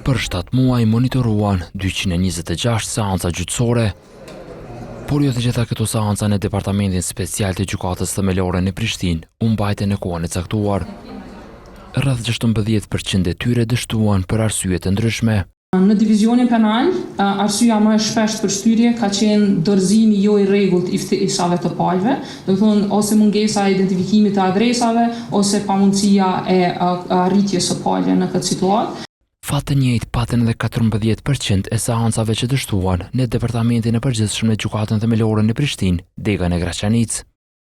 Për 7 muaj monitoruan 226 seanca gjyqësore, por jo të gjitha këto seanca në Departamentin Special të Gjykatës Themelore në Prishtinë u mbajtën në kohën e caktuar. Rreth 16% e tyre dështuan për arsye të ndryshme. Në divizionin penal, arsyeja më e shpeshtë për shtyrje ka qenë dorëzimi jo i rregullt i ftesave të palëve, do të thonë ose mungesa e identifikimit të adresave ose pamundësia e arritjes së palëve në këtë situatë. Fat të njëjtë patën edhe 14% e seancave që dështuan në Departamentin e Përgjithshëm në Gjykatën Themelore në Prishtinë, Degën e Graçanic.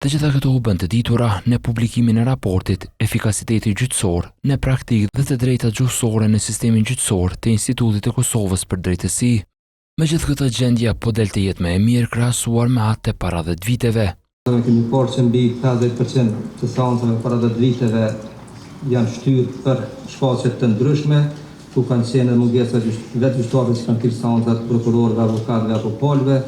Të gjitha këto u bën të ditura në publikimin e raportit Efikasiteti gjyqësor në praktikë dhe të drejtat gjuhësore në sistemin gjyqësor të Institutit të Kosovës për Drejtësi. Megjithë këtë gjendje po del të jetë më e mirë krahasuar me atë të para 10 viteve. Ne kemi parë që mbi 50% të seancave para 10 viteve janë shtyrë për shkaqe të ndryshme, ku kanë qenë mungesa vetë gjyqtarëve që kanë kirë seancat, prokurorëve, avokatëve apo palëve.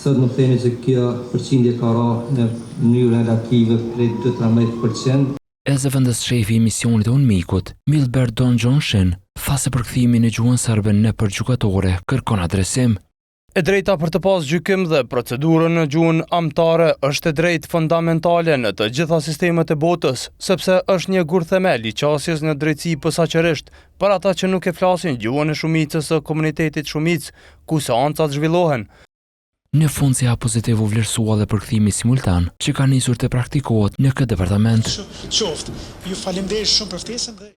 Sot nuk themi që kjo përqindje ka ra në mënyrë relative prej 12-13%. E zëvendës shefi i misionit të UNMIK-ut, Milbert Don Johnshin, tha se përkthimi në gjuhën serbe në përgjykatore kërkon adresim. E drejta për të pas gjykim dhe procedurën në gjuhën amtare është e drejtë fundamentale në të gjitha sistemet e botës, sepse është një gur themel i qasjes në drejtësi posaçërisht për ata që nuk e flasin gjuhën e shumicës së komunitetit shumicë, ku seancat zhvillohen. Në fund si pozitiv u vlerësua dhe përkthimi simultan që ka nisur të praktikohet në këtë departament. Qoftë, ju faleminderit shumë për ftesën dhe